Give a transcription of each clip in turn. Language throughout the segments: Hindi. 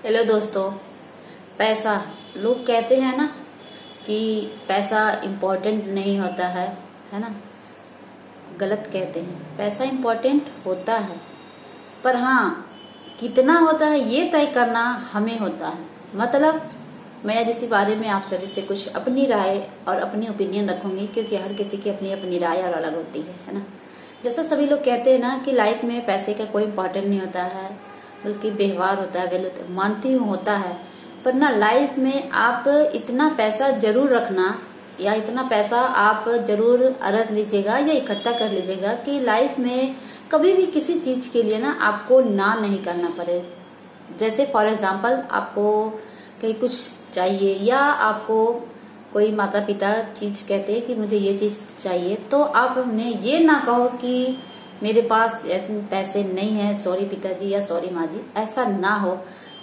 हेलो दोस्तों। पैसा, लोग कहते हैं ना कि पैसा इम्पोर्टेंट नहीं होता है ना। गलत कहते हैं, पैसा इम्पोर्टेंट होता है, पर हाँ कितना होता है ये तय करना हमें होता है। मतलब मैं आज इसी बारे में आप सभी से कुछ अपनी राय और अपनी ओपिनियन रखूंगी, क्योंकि हर किसी की अपनी अपनी राय और अलग होती है ना। जैसा सभी लोग कहते हैं ना कि लाइफ में पैसे का कोई इम्पोर्टेंट नहीं होता है, बल्कि व्यवहार होता है, वैल्यू मानती हूँ होता है। पर ना लाइफ में आप इतना पैसा जरूर रखना, या इतना पैसा आप जरूर अर्ज लीजिएगा या इकट्ठा कर लीजिएगा कि लाइफ में कभी भी किसी चीज के लिए ना आपको ना नहीं करना पड़े। जैसे फॉर एग्जाम्पल आपको कहीं कुछ चाहिए, या आपको कोई माता पिता चीज कहते हैं कि मुझे ये चीज चाहिए, तो आप उन्हें ये ना कहो कि मेरे पास पैसे नहीं है, सॉरी पिताजी या सॉरी माँ जी, ऐसा ना हो।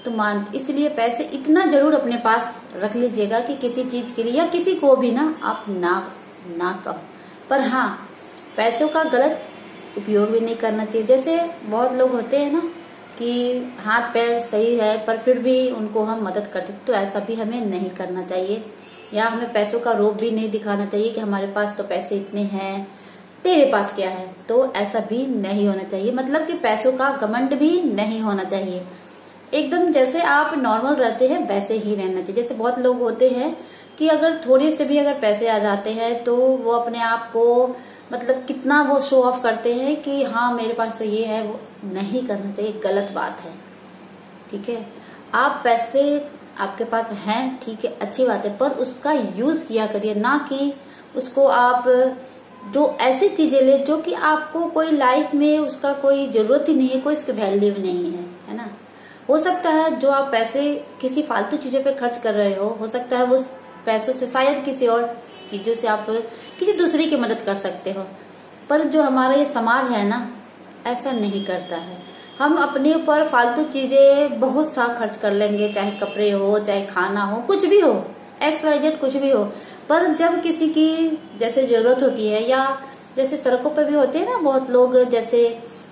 तो इसलिए पैसे इतना जरूर अपने पास रख लीजिएगा कि किसी चीज के लिए या किसी को भी ना आप ना कहो। पर हाँ, पैसों का गलत उपयोग भी नहीं करना चाहिए। जैसे बहुत लोग होते हैं ना कि हाथ पैर सही है पर फिर भी उनको हम मदद करते, तो ऐसा भी हमें नहीं करना चाहिए। या हमें पैसों का रोब भी नहीं दिखाना चाहिए कि हमारे पास तो पैसे इतने हैं, तेरे पास क्या है, तो ऐसा भी नहीं होना चाहिए। मतलब कि पैसों का घमंड भी नहीं होना चाहिए। एकदम जैसे आप नॉर्मल रहते हैं वैसे ही रहना चाहिए। जैसे बहुत लोग होते हैं कि अगर थोड़े से भी अगर पैसे आ जाते हैं तो वो अपने आप को मतलब कितना वो शो ऑफ करते हैं कि हाँ मेरे पास तो ये है, वो नहीं करना चाहिए, गलत बात है। ठीक है, आप पैसे आपके पास हैं, ठीक है, अच्छी बात है, पर उसका यूज किया करिए, ना कि उसको आप जो ऐसी चीजें ले जो कि आपको कोई लाइफ में उसका कोई जरूरत ही नहीं है, कोई इसकी वैल्यू नहीं है ना। हो सकता है जो आप पैसे किसी फालतू चीजों पे खर्च कर रहे हो सकता है वो पैसों से शायद किसी और चीजों से आप किसी दूसरे की मदद कर सकते हो। पर जो हमारा ये समाज है ना, ऐसा नहीं करता है। हम अपने ऊपर फालतू चीजें बहुत सा खर्च कर लेंगे, चाहे कपड़े हो, चाहे खाना हो, कुछ भी हो, XYZ कुछ भी हो। पर जब किसी की जैसे जरूरत होती है, या जैसे सड़कों पे भी होते हैं ना बहुत लोग, जैसे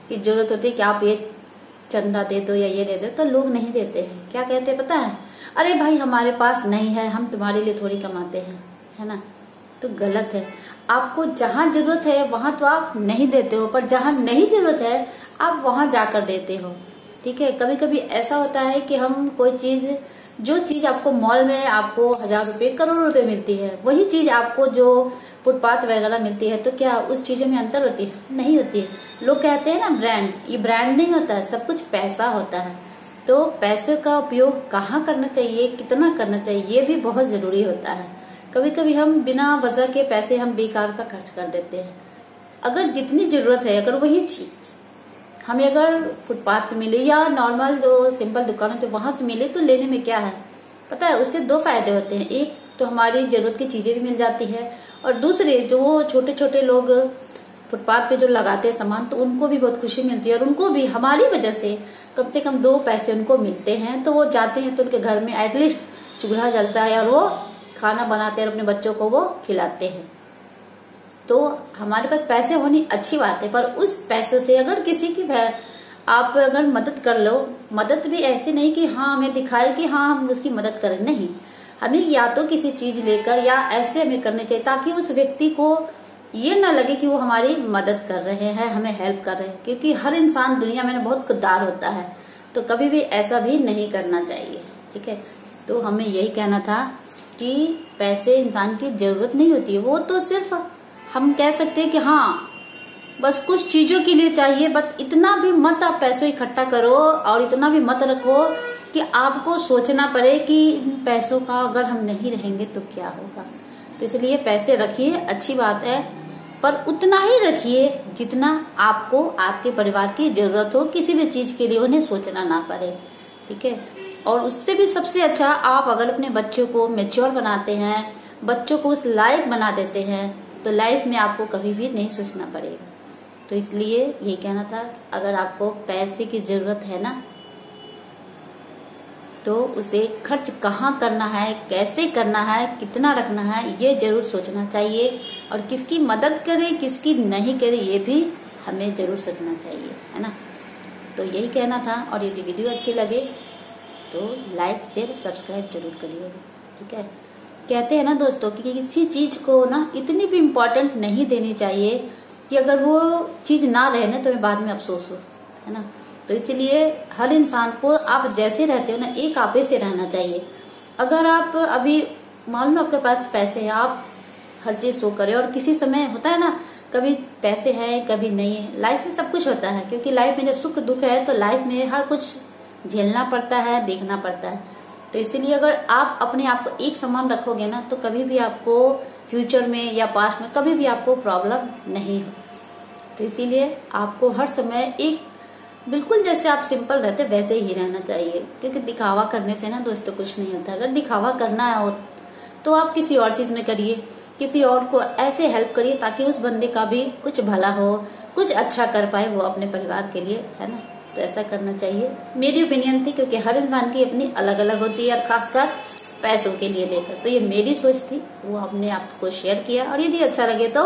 की जरूरत होती है कि आप ये चंदा दे दो या ये दे दो, तो लोग नहीं देते हैं। क्या कहते हैं पता है? अरे भाई हमारे पास नहीं है, हम तुम्हारे लिए थोड़ी कमाते हैं, है ना। तो गलत है। आपको जहां जरूरत है वहां तो आप नहीं देते हो, पर जहां नहीं जरूरत है आप वहां जाकर देते हो। ठीक है, कभी कभी ऐसा होता है कि हम कोई चीज, जो चीज आपको मॉल में आपको 1000 रुपए, करोड़ रुपए मिलती है, वही चीज आपको जो फुटपाथ वगैरह मिलती है, तो क्या उस चीजों में अंतर होती है? नहीं होती है। लोग कहते हैं ना ब्रांड, ये ब्रांड नहीं होता है, सब कुछ पैसा होता है। तो पैसे का उपयोग कहाँ करना चाहिए, कितना करना चाहिए, ये भी बहुत जरूरी होता है। कभी कभी हम बिना वजह के पैसे हम बेकार का खर्च कर देते हैं। अगर जितनी जरूरत है, अगर वही चीज हमें अगर फुटपाथ पे मिले या नॉर्मल जो सिंपल दुकान है तो वहां से मिले, तो लेने में क्या है पता है? उससे दो फायदे होते हैं। एक तो हमारी जरूरत की चीजें भी मिल जाती है, और दूसरे जो छोटे छोटे लोग फुटपाथ पे जो लगाते हैं सामान, तो उनको भी बहुत खुशी मिलती है, और उनको भी हमारी वजह से कम 2 पैसे उनको मिलते हैं। तो वो जाते हैं तो उनके घर में एटलीस्ट चूल्हा जलता है, और वो खाना बनाते हैं और अपने बच्चों को वो खिलाते हैं। तो हमारे पास पैसे होनी अच्छी बात है, पर उस पैसों से अगर किसी की आप अगर मदद कर लो, मदद भी ऐसी नहीं कि हाँ हमें दिखाए कि हाँ हम उसकी मदद करें, नहीं, हमें या तो किसी चीज लेकर या ऐसे हमें करनी चाहिए ताकि उस व्यक्ति को ये ना लगे कि वो हमारी मदद कर रहे हैं, हमें हेल्प कर रहे हैं। क्योंकि हर इंसान दुनिया में बहुत खुददार होता है, तो कभी भी ऐसा भी नहीं करना चाहिए। ठीक है, तो हमें यही कहना था कि पैसे इंसान की जरूरत नहीं होती है, वो तो सिर्फ हम कह सकते हैं कि हाँ बस कुछ चीजों के लिए चाहिए, बस इतना भी मत आप पैसों इकट्ठा करो और इतना भी मत रखो कि आपको सोचना पड़े कि पैसों का अगर हम नहीं रहेंगे तो क्या होगा। तो इसलिए पैसे रखिए, अच्छी बात है, पर उतना ही रखिए जितना आपको आपके परिवार की जरूरत हो, किसी भी चीज के लिए उन्हें सोचना ना पड़े। ठीक है, और उससे भी सबसे अच्छा आप अगर अपने बच्चों को मैच्योर बनाते हैं, बच्चों को उस लायक बना देते हैं, तो लाइफ में आपको कभी भी नहीं सोचना पड़ेगा। तो इसलिए ये कहना था, अगर आपको पैसे की जरूरत है ना, तो उसे खर्च कहाँ करना है, कैसे करना है, कितना रखना है, ये जरूर सोचना चाहिए। और किसकी मदद करे किसकी नहीं करे ये भी हमें जरूर सोचना चाहिए, है ना। तो यही कहना था। और यदि वीडियो अच्छी लगे तो लाइक शेयर सब्सक्राइब जरूर करिएगा, ठीक है। कहते हैं ना दोस्तों कि किसी चीज को ना इतनी भी इम्पोर्टेंट नहीं देनी चाहिए कि अगर वो चीज ना रहे ना तो बाद में अफसोस हो, है ना। तो इसीलिए हर इंसान को आप जैसे रहते हो ना एक आपे से रहना चाहिए। अगर आप अभी मान लो आपके पास पैसे हैं, आप हर चीज शो करें, और किसी समय होता है ना कभी पैसे हैं कभी नहीं है, लाइफ में सब कुछ होता है, क्योंकि लाइफ में जब सुख दुख है तो लाइफ में हर कुछ झेलना पड़ता है, देखना पड़ता है। तो इसीलिए अगर आप अपने आप को एक समान रखोगे ना तो कभी भी आपको फ्यूचर में या पास्ट में कभी भी आपको प्रॉब्लम नहीं हो। तो इसीलिए आपको हर समय एक बिल्कुल जैसे आप सिंपल रहते वैसे ही रहना चाहिए, क्योंकि दिखावा करने से ना दोस्तों कुछ नहीं होता। अगर दिखावा करना हो तो आप किसी और चीज में करिए, किसी और को ऐसे हेल्प करिए ताकि उस बंदे का भी कुछ भला हो, कुछ अच्छा कर पाए वो अपने परिवार के लिए, है ना। तो ऐसा करना चाहिए, मेरी ओपिनियन थी, क्योंकि हर इंसान की अपनी अलग अलग होती है, और खासकर पैसों के लिए लेकर। तो ये मेरी सोच थी, वो हमने आपको शेयर किया, और यदि अच्छा लगे तो